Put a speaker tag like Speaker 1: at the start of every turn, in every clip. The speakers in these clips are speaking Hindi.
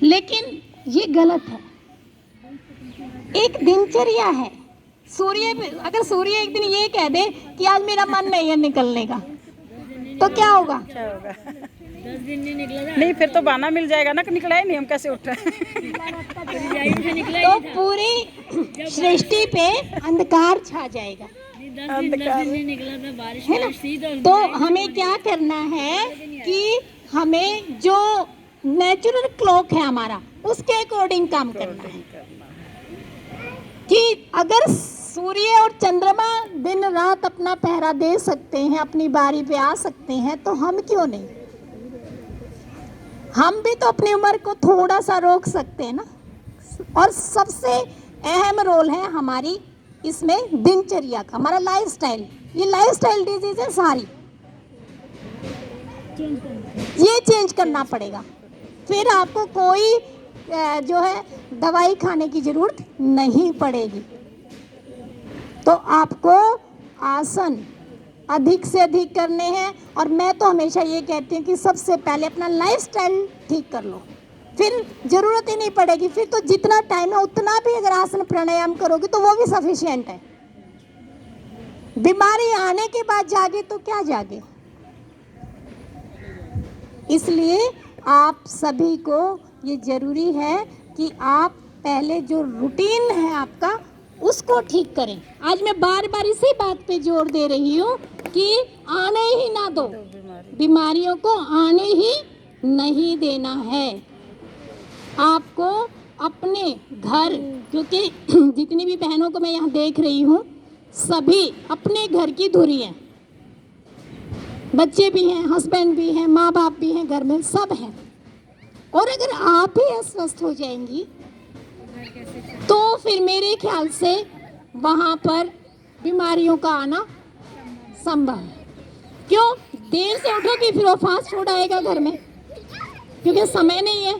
Speaker 1: लेकिन ये गलत है। एक दिनचर्या है। अगर सूर्य एक दिन ये कह दे कि आज मेरा मन नहीं है निकलने का, तो क्या होगा?
Speaker 2: 10 दिन नहीं निकला था। नहीं, फिर तो बहाना मिल जाएगा ना कि निकला ही नहीं, हम कैसे उठ रहे
Speaker 1: तो पूरी सृष्टि पे अंधकार छा जाएगा।
Speaker 2: 10 दिन नहीं निकला था, बारिश
Speaker 1: है ना? तो हमें क्या करना है कि हमें जो नेचुरल क्लॉक है हमारा, उसके अकॉर्डिंग काम करना है। कि अगर सूर्य और चंद्रमा दिन रात अपना पहरा दे सकते हैं, अपनी बारी पे आ सकते हैं, तो हम क्यों नहीं? हम भी तो अपनी उम्र को थोड़ा सा रोक सकते हैं ना। और सबसे अहम रोल है हमारी इसमें दिनचर्या का, हमारा लाइफस्टाइल। ये लाइफस्टाइल डिजीज है सारी, ये चेंज करना पड़ेगा। फिर आपको कोई जो है दवाई खाने की जरूरत नहीं पड़ेगी। तो आपको आसन अधिक से अधिक करने हैं। और मैं तो हमेशा ये कहती हूँ कि सबसे पहले अपना लाइफस्टाइल ठीक कर लो, फिर जरूरत ही नहीं पड़ेगी। फिर तो जितना टाइम है उतना भी अगर आसन प्राणायाम करोगे तो वो भी सफिशिएंट है। बीमारी आने के बाद जागे तो क्या जागे? इसलिए आप सभी को ये जरूरी है कि आप पहले जो रूटीन है आपका उसको ठीक करें। आज मैं बार बार इसी बात पे जोर दे रही हूँ कि आने ही ना दो, बीमारियों को आने ही नहीं देना है। आपको अपने घर, क्योंकि जितनी भी बहनों को मैं यहाँ देख रही हूँ सभी अपने घर की धुरी हैं, बच्चे भी हैं, हस्बैंड भी हैं, माँ बाप भी हैं, घर में सब हैं। और अगर आप ही अस्वस्थ हो जाएंगी तो फिर मेरे ख्याल से वहाँ पर बीमारियों का आना संभव है। क्यों? देर से उठोगी फिर वो फास्ट फूड आएगा घर में, क्योंकि समय नहीं है।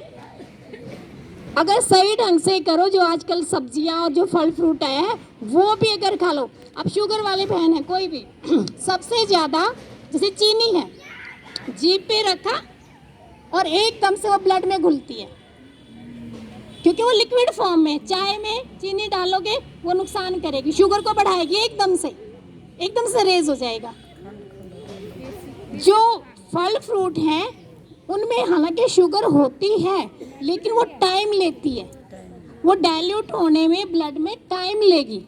Speaker 1: अगर सही ढंग से करो, जो आजकल सब्जियां और जो फल फ्रूट आया है वो भी अगर खा लो। अब शुगर वाले बहन है कोई भी सबसे ज़्यादा जैसे चीनी है, जीभ पे रखा और एकदम से वो ब्लड में घुलती है, क्योंकि वो लिक्विड फॉर्म में। चाय में चीनी डालोगे वो नुकसान करेगी, शुगर को बढ़ाएगी, एकदम से रेज हो जाएगा। जो फल फ्रूट हैं उनमें हालांकि शुगर होती है लेकिन वो टाइम लेती है, वो डाइल्यूट होने में ब्लड में टाइम लेगी।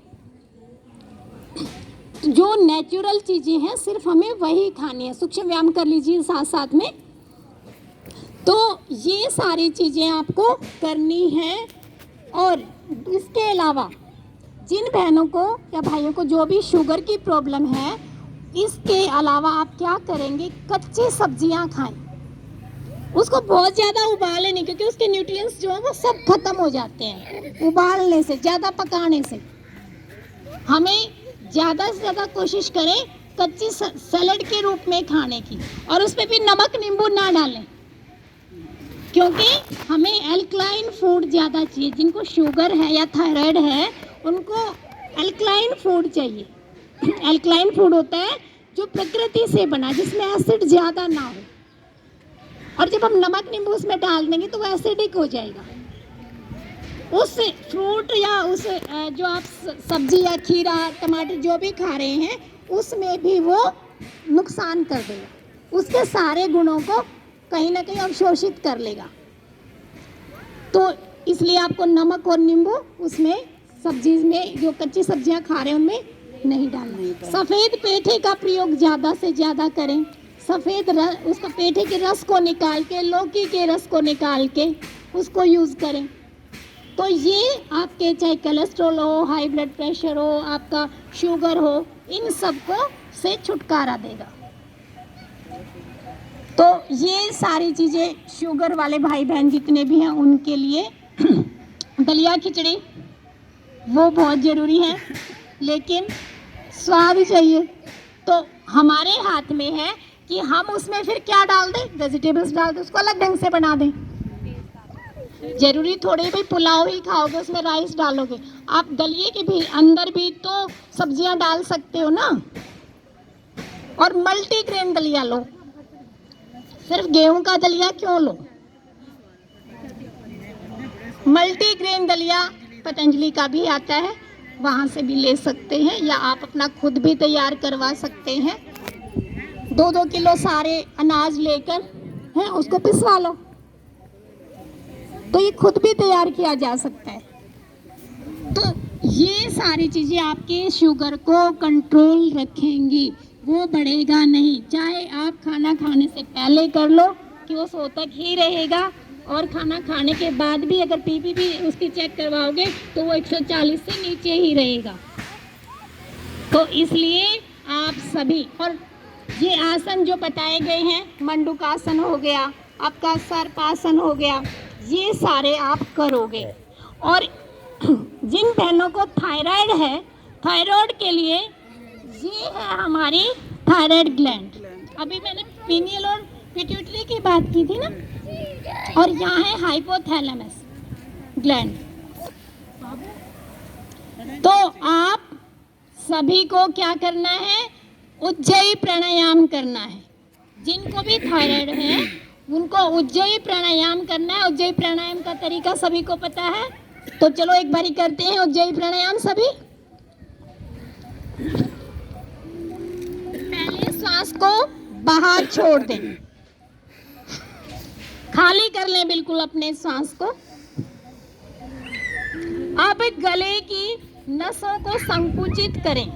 Speaker 1: जो नेचुरल चीज़ें हैं सिर्फ हमें वही खानी है। सूक्ष्म व्यायाम कर लीजिए साथ साथ में। तो ये सारी चीज़ें आपको करनी है। और इसके अलावा जिन बहनों को या भाइयों को जो भी शुगर की प्रॉब्लम है, इसके अलावा आप क्या करेंगे, कच्ची सब्जियां खाएं। उसको बहुत ज़्यादा उबाले नहीं, क्योंकि उसके न्यूट्रिएंट्स जो हैं वो सब खत्म हो जाते हैं उबालने से, ज़्यादा पकाने से। हमें ज़्यादा से ज़्यादा कोशिश करें कच्ची सैलेड के रूप में खाने की, और उस पर भी नमक नींबू ना डालें, क्योंकि हमें एल्कलाइन फूड ज़्यादा चाहिए। जिनको शुगर है या थायराइड है उनको एल्कलाइन फूड चाहिए। एल्कलाइन फूड होता है जो प्रकृति से बना, जिसमें एसिड ज़्यादा ना हो। और जब हम नमक नींबू उसमें डाल देंगे तो वो एसिडिक हो जाएगा। उस फ्रूट या उस जो आप सब्जी या खीरा टमाटर जो भी खा रहे हैं उसमें भी वो नुकसान कर देगा, उसके सारे गुणों को कहीं ना कहीं अवशोषित कर लेगा। तो इसलिए आपको नमक और नींबू उसमें सब्जी में, जो कच्ची सब्जियां खा रहे हैं उनमें नहीं डालना। सफ़ेद पेठे का प्रयोग ज़्यादा से ज़्यादा करें। सफ़ेद उसको पेठे के रस को निकाल के, लौकी के रस को निकाल के उसको यूज़ करें। तो ये आपके चाहे कोलेस्ट्रॉल हो, हाई ब्लड प्रेशर हो, आपका शुगर हो, इन सब को से छुटकारा देगा। तो ये सारी चीज़ें शुगर वाले भाई बहन जितने भी हैं उनके लिए दलिया खिचड़ी वो बहुत ज़रूरी है, लेकिन स्वाद चाहिए। तो हमारे हाथ में है कि हम उसमें फिर क्या डाल दें, वेजिटेबल्स डाल दें, उसको अलग ढंग से बना दें। जरूरी थोड़ी भी पुलाव ही खाओगे उसमें राइस डालोगे, आप दलिए के भी अंदर भी तो सब्जियां डाल सकते हो ना। और मल्टीग्रेन दलिया लो, सिर्फ गेहूं का दलिया क्यों लो? मल्टीग्रेन दलिया पतंजलि का भी आता है, वहाँ से भी ले सकते हैं, या आप अपना खुद भी तैयार करवा सकते हैं। 2-2 किलो सारे अनाज लेकर हैं उसको पिसवा लो, तो ये खुद भी तैयार किया जा सकता है। तो ये सारी चीज़ें आपके शुगर को कंट्रोल रखेंगी, वो बढ़ेगा नहीं। चाहे आप खाना खाने से पहले कर लो कि वो 100 तक ही रहेगा, और खाना खाने के बाद भी अगर पीपी भी उसकी चेक करवाओगे तो वो 140 से नीचे ही रहेगा। तो इसलिए आप सभी, और ये आसन जो बताए गए हैं, मंडूकासन हो गया, आपका सर्पासन हो गया, ये सारे आप करोगे। और जिन बहनों को थायराइड है, थायराइड के लिए ये है हमारी थायराइड ग्लैंड। अभी मैंने पीनियल और पिट्यूटरी की बात की थी ना, और यहाँ है हाइपोथैलेमस ग्लैंड। तो आप सभी को क्या करना है, उज्जयी प्राणायाम करना है। जिनको भी थायराइड है उनको उज्जयी प्राणायाम करना है। उज्जयी प्राणायाम का तरीका सभी को पता है, तो चलो एक बारी करते हैं उज्जयी प्राणायाम सभी। पहले श्वास को बाहर छोड़ दें, खाली कर लें बिल्कुल अपने सांस को। अब गले की नसों को संकुचित करें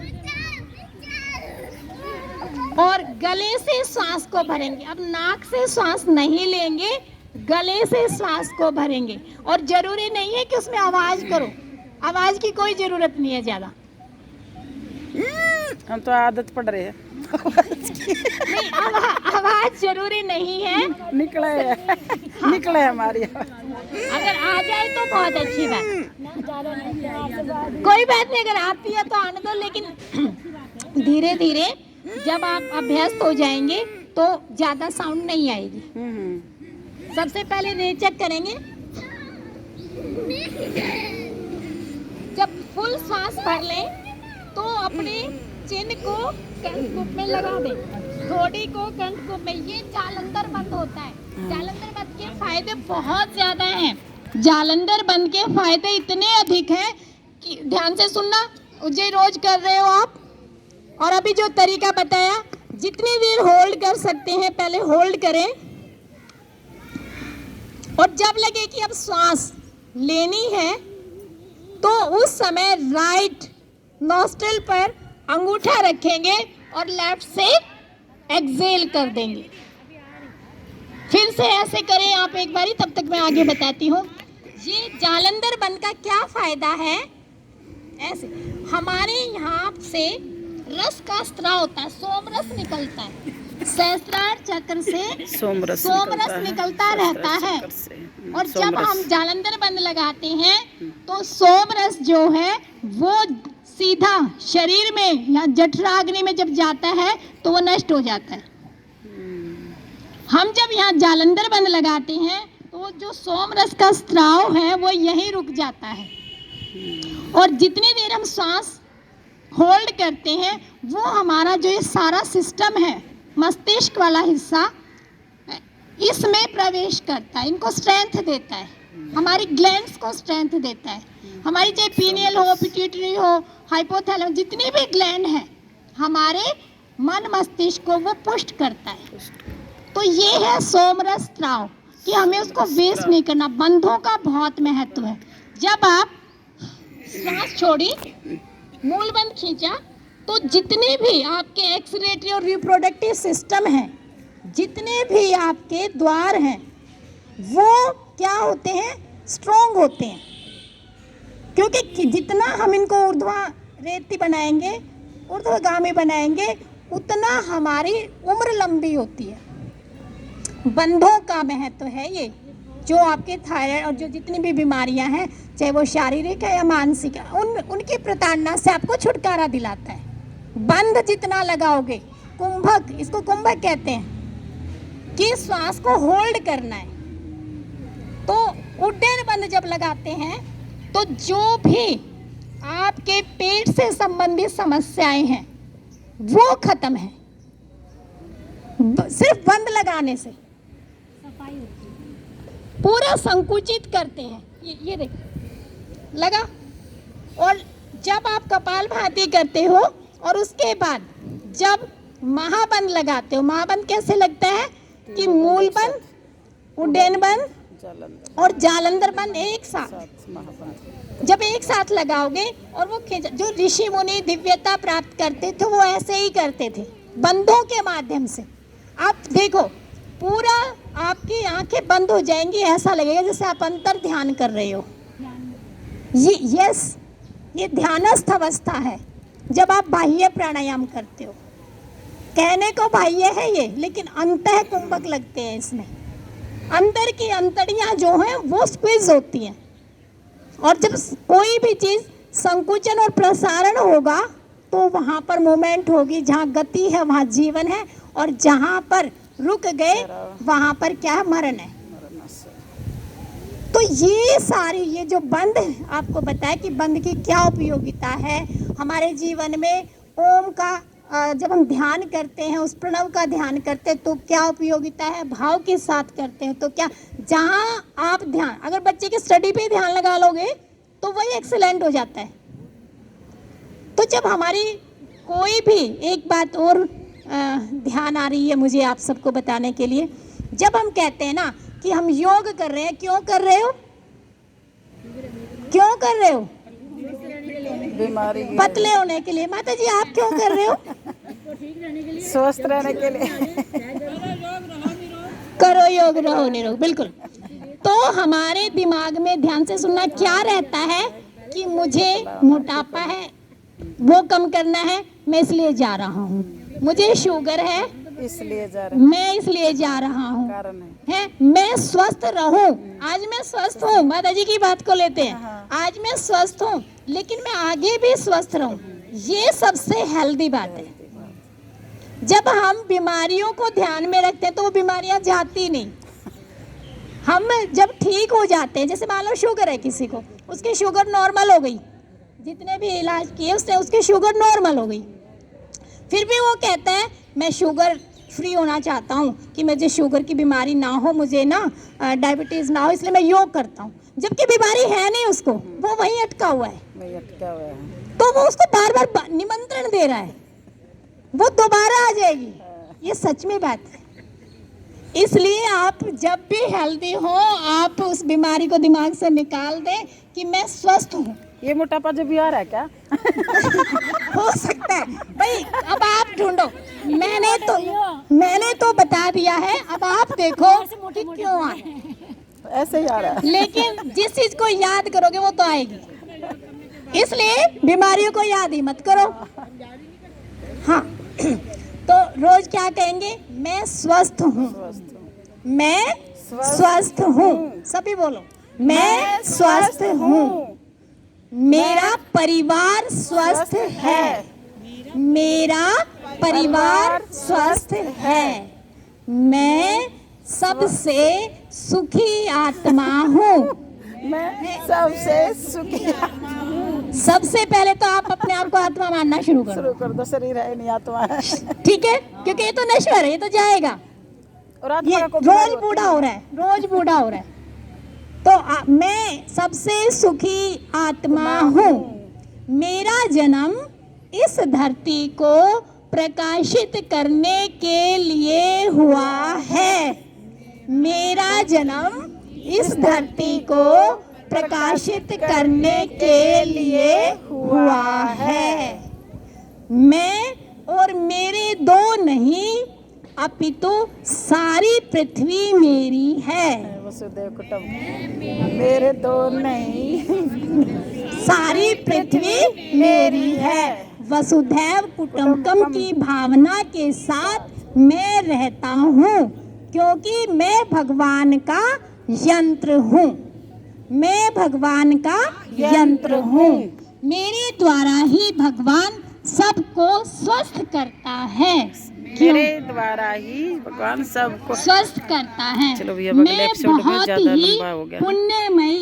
Speaker 1: और गले से सांस को भरेंगे। अब नाक से सांस नहीं लेंगे, गले से सांस को भरेंगे। और जरूरी नहीं है कि उसमें आवाज करो, आवाज की कोई जरूरत नहीं है ज्यादा।
Speaker 2: हम तो आदत पड़ रही है
Speaker 1: नहीं, आवाज जरूरी नहीं है।
Speaker 2: निकले हमारी
Speaker 1: अगर आ जाए तो बहुत अच्छी बात, कोई बात नहीं, अगर आती है तो आने दो। लेकिन धीरे धीरे जब आप अभ्यस्त हो जाएंगे तो ज्यादा साउंड नहीं आएगी। सबसे पहले रेचक करेंगे। जब फुल सांस भर लें तो अपने चिन्ह को कंठकूप में लगा दें, थोड़ी को कंठकूप में। ये जालंधर बंद होता है। जालंधर बंद के फायदे बहुत ज्यादा हैं। जालंधर बंद के फायदे इतने अधिक हैं कि ध्यान से सुनना। उज्जयी रोज कर रहे हो आप, और अभी जो तरीका बताया, जितनी देर होल्ड कर सकते हैं पहले होल्ड करें, और जब लगे कि अब श्वास लेनी है तो उस समय राइट नॉस्ट्रिल पर अंगूठा रखेंगे और लेफ्ट से एक्सेल कर देंगे। फिर से ऐसे करें आप एक बारी, तब तक मैं आगे बताती हूँ। ये जालंधर बंद का क्या फायदा है, ऐसे हमारे यहाँ से रस का स्त्राव होता है, सोमरस निकलता है, सहस्त्रार चक्र से सोमरस निकलता रहता है। और जब हम जालंधर बंद लगाते हैं तो सोमरस जो है वो सीधा शरीर में या जठराग्नि में जब जाता है तो वो नष्ट हो जाता है। हम जब यहाँ जालंधर बंद लगाते हैं तो जो सोमरस का स्त्राव है वो यहीं रुक जाता है, और जितनी देर हम सांस होल्ड करते हैं वो हमारा जो ये सारा सिस्टम है, मस्तिष्क वाला हिस्सा, इसमें प्रवेश करता है, इनको स्ट्रेंथ देता है, हमारी ग्लैंड्स को स्ट्रेंथ देता है। हमारी चाहे पीनियल हो, पिट्यूटरी हो, हाइपोथैलेमस, जितनी भी ग्लैंड है हमारे मन मस्तिष्क को वो पुष्ट करता है। तो ये है सोमरस स्त्राव, कि हमें उसको वेस्ट नहीं करना। बंधों का बहुत महत्व है। जब आप सांस छोड़ी, मूल बंद खींचा, तो जितने भी आपके एक्सक्रीटरी और रिप्रोडक्टिव सिस्टम हैं, जितने भी आपके द्वार हैं, वो क्या होते हैं, स्ट्रॉन्ग होते हैं। क्योंकि जितना हम इनको ऊर्ध्वरेती बनाएंगे, ऊर्ध्वगामी बनाएंगे, उतना हमारी उम्र लंबी होती है। बंधों का महत्व है ये, जो आपके थायराइड और जो जितनी भी बीमारियां हैं, चाहे वो शारीरिक है या मानसिक है, उनकी प्रताड़ना से आपको छुटकारा दिलाता है। बंध जितना लगाओगे, कुंभक, इसको कुंभक कहते हैं, कि श्वास को होल्ड करना है। तो उड्डयन बंद जब लगाते हैं तो जो भी आपके पेट से संबंधित समस्याएं हैं वो खत्म है, सिर्फ बंद लगाने से। पूरा संकुचित करते हैं। ये देखो, लगा। और जब आप कपालभाति करते हो और उसके बाद जब महाबंद लगाते हो, महाबंद कैसे लगता है कि मूल बंद, उड्डयन बंद
Speaker 2: जालंधर
Speaker 1: और जालंधर बंद एक साथ,
Speaker 2: महाबंद।
Speaker 1: जब एक साथ लगाओगे और वो जो ऋषि मुनि दिव्यता प्राप्त करते थे वो ऐसे ही करते थे बंदों के माध्यम से। आप देखो पूरा आपकी आंखें बंद हो जाएंगी, ऐसा लगेगा जैसे आप अंतर ध्यान कर रहे हो। ये ध्यानस्थ अवस्था है जब आप बाह्य प्राणायाम करते हो। कहने को बाह्य है ये, लेकिन अंतः कुंभक लगते हैं इसमें। अंदर की अंतड़ियां जो हैं वो स्क्वीज होती हैं, और जब कोई भी चीज संकुचन और प्रसारण होगा तो वहां पर मूवमेंट होगी। जहां गति है वहां जीवन है, और जहां पर रुक गए वहां पर क्या है, मरण है। तो ये सारी ये जो बंद आपको बताया कि बंद की क्या उपयोगिता है हमारे जीवन में। ओम का जब हम ध्यान करते हैं, उस प्रणव का ध्यान करते हैं तो क्या उपयोगिता है, भाव के साथ करते हैं तो क्या। जहाँ आप ध्यान, अगर बच्चे की स्टडी पे ध्यान लगा लोगे तो वही एक्सीलेंट हो जाता है। तो जब हमारी कोई भी एक बात और ध्यान आ रही है मुझे आप सबको बताने के लिए, जब हम कहते हैं ना कि हम योग कर रहे हैं, क्यों कर रहे हो, क्यों कर रहे हो,
Speaker 2: बीमारी
Speaker 1: पतले होने के लिए। माता जी आप क्यों कर रहे हो,
Speaker 2: स्वस्थ रहने के लिए।
Speaker 1: करो योग रहो निरोग, बिल्कुल। तो हमारे दिमाग में ध्यान से सुनना क्या रहता है कि मुझे मोटापा है वो कम करना है, मैं इसलिए जा रहा हूँ। मुझे शुगर है
Speaker 2: इसलिए जा रहे हैं,
Speaker 1: मैं इसलिए जा रहा हूँ,
Speaker 2: कारण
Speaker 1: है मैं स्वस्थ रहूं। आज मैं स्वस्थ हूँ, माता जी की बात को लेते हैं, आज मैं स्वस्थ हूँ लेकिन मैं आगे भी स्वस्थ रहूं। ये सबसे हेल्दी बात है। जब हम बीमारियों को ध्यान में रखते हैं तो वो बीमारियां जाती नहीं। हम जब ठीक हो जाते हैं, जैसे मान लो शुगर है किसी को, उसकी शुगर नॉर्मल हो गई, जितने भी इलाज किए उसने उसकी शुगर नॉर्मल हो गई, फिर भी वो कहता है मैं शुगर फ्री होना चाहता हूँ कि मुझे शुगर की बीमारी ना हो, मुझे ना डायबिटीज़ ना हो, इसलिए मैं योग करता हूँ। जबकि बीमारी है नहीं उसको, वो वहीं अटका हुआ है,
Speaker 2: वही अटका हुआ है।
Speaker 1: तो वो उसको बार बार निमंत्रण दे रहा है, वो दोबारा आ जाएगी। ये सच में बात है। इसलिए आप जब भी हेल्दी हो आप उस बीमारी को दिमाग से निकाल दें कि मैं स्वस्थ हूँ।
Speaker 2: ये मोटापा जो भी आ रहा है क्या?
Speaker 1: हो सकता है भाई, अब आप ढूंढो। मैंने तो बता दिया है, अब आप देखो कि क्यों आए।
Speaker 2: ऐसे ही आ रहा है।
Speaker 1: लेकिन जिस चीज को याद करोगे वो तो आएगी, इसलिए बीमारियों को याद ही मत करो। हाँ तो रोज क्या कहेंगे, मैं स्वस्थ हूँ, मैं स्वस्थ हूँ। सभी बोलो, मैं स्वस्थ हूँ, मेरा परिवार स्वस्थ है, मेरा परिवार स्वस्थ है, मैं सबसे सुखी आत्मा हूँ,
Speaker 2: मैं सबसे सुखी।
Speaker 1: सबसे पहले तो आप अपने आप को आत्मा मानना शुरू कर
Speaker 2: दो, शरीर है नहीं आत्मा है।
Speaker 1: ठीक है, क्योंकि ये तो नश्वर है, ये तो जाएगा।
Speaker 2: और
Speaker 1: ये
Speaker 2: आत्मा को
Speaker 1: रोज बूढ़ा हो रहा है, रोज बूढ़ा हो रहा है। तो मैं सबसे सुखी आत्मा हूँ, मेरा जन्म इस धरती को प्रकाशित करने के लिए हुआ है, मेरा जन्म इस धरती को प्रकाशित करने के लिए हुआ है। मैं और मेरे दो नहीं अपितु सारी पृथ्वी मेरी है।
Speaker 2: वसुदेव कुटुंब मेरे दो नहीं,
Speaker 1: सारी पृथ्वी मेरी है। वसुधैव कुटुंबकम की भावना के साथ मैं रहता हूँ, क्योंकि मैं भगवान का यंत्र हूँ, मैं भगवान का यंत्र हूँ। मेरे द्वारा ही भगवान सबको स्वस्थ करता है,
Speaker 2: मेरे द्वारा ही भगवान सबको
Speaker 1: स्वस्थ करता है।
Speaker 2: चलो भैया, अगले
Speaker 1: मैं
Speaker 2: एपिसोड में
Speaker 1: बहुत
Speaker 2: ज्यादा
Speaker 1: ही
Speaker 2: लंबा हो गया।
Speaker 1: पुण्यमयी